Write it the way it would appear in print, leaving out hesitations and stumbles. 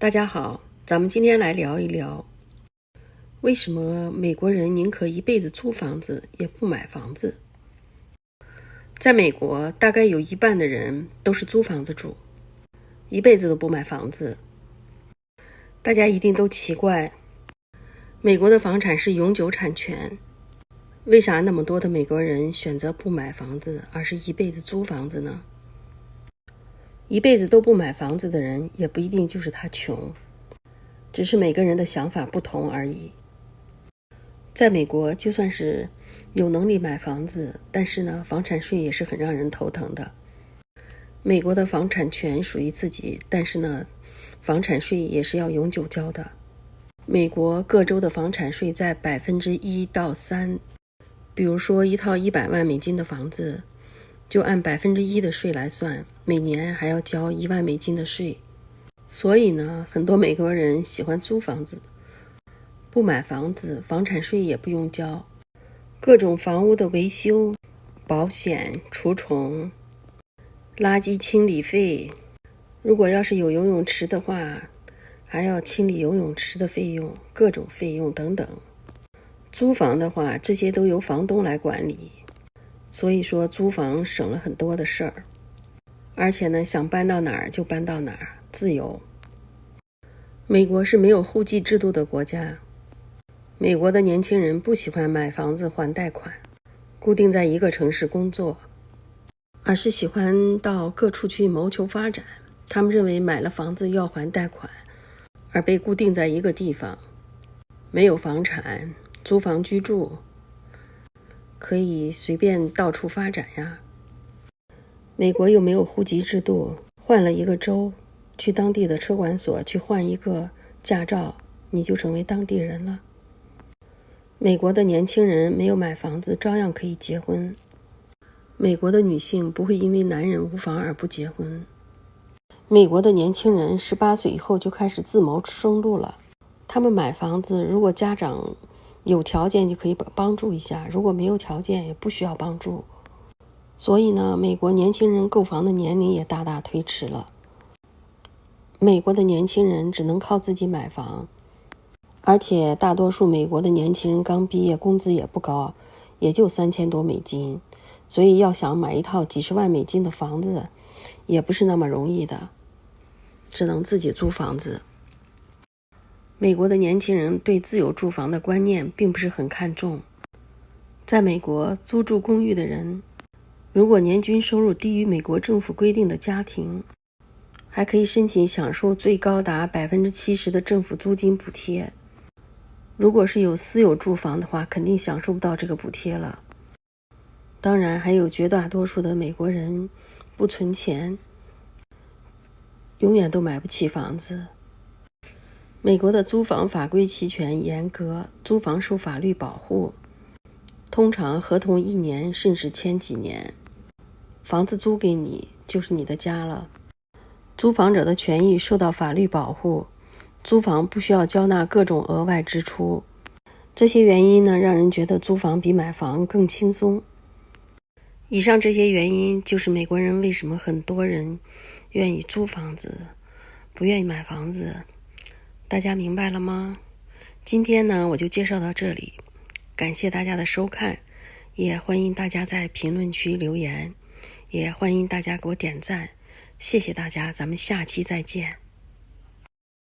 大家好，咱们今天来聊一聊，为什么美国人宁可一辈子租房子也不买房子。在美国，大概有一半的人都是租房子住，一辈子都不买房子。大家一定都奇怪，美国的房产是永久产权，为啥那么多的美国人选择不买房子，而是一辈子租房子呢？一辈子都不买房子的人，也不一定就是他穷，只是每个人的想法不同而已。在美国，就算是有能力买房子，但是呢，房产税也是很让人头疼的。美国的房产权属于自己，但是呢，房产税也是要永久交的。美国各州的房产税在1%到3%，比如说一套100万美金的房子，就按1%的税来算，每年还要交1万美金的税。所以呢，很多美国人喜欢租房子，不买房子，房产税也不用交。各种房屋的维修、保险、除虫、垃圾清理费，如果要是有游泳池的话，还要清理游泳池的费用，各种费用等等。租房的话，这些都由房东来管理，所以说租房省了很多的事儿。而且呢，想搬到哪儿就搬到哪儿，自由。美国是没有户籍制度的国家，美国的年轻人不喜欢买房子还贷款，固定在一个城市工作，而是喜欢到各处去谋求发展。他们认为买了房子要还贷款，而被固定在一个地方，没有房产，租房居住，可以随便到处发展呀。美国又没有户籍制度，换了一个州，去当地的车管所去换一个驾照，你就成为当地人了。美国的年轻人没有买房子，照样可以结婚。美国的女性不会因为男人无房而不结婚。美国的年轻人18岁以后就开始自谋生路了。他们买房子，如果家长有条件就可以帮助一下，如果没有条件也不需要帮助。所以呢，美国年轻人购房的年龄也大大推迟了。美国的年轻人只能靠自己买房，而且大多数美国的年轻人刚毕业，工资也不高，也就3000多美金，所以要想买一套几十万美金的房子，也不是那么容易的，只能自己租房子。美国的年轻人对自有住房的观念并不是很看重。在美国，租住公寓的人，如果年均收入低于美国政府规定的家庭，还可以申请享受最高达70%的政府租金补贴。如果是有私有住房的话，肯定享受不到这个补贴了。当然，还有绝大多数的美国人不存钱，永远都买不起房子。美国的租房法规齐全严格，租房受法律保护，通常合同1年甚至签几年，房子租给你就是你的家了。租房者的权益受到法律保护，租房不需要交纳各种额外支出。这些原因呢，让人觉得租房比买房更轻松。以上这些原因就是美国人为什么很多人愿意租房子，不愿意买房子。大家明白了吗？今天呢，我就介绍到这里，感谢大家的收看，也欢迎大家在评论区留言，也欢迎大家给我点赞。谢谢大家，咱们下期再见。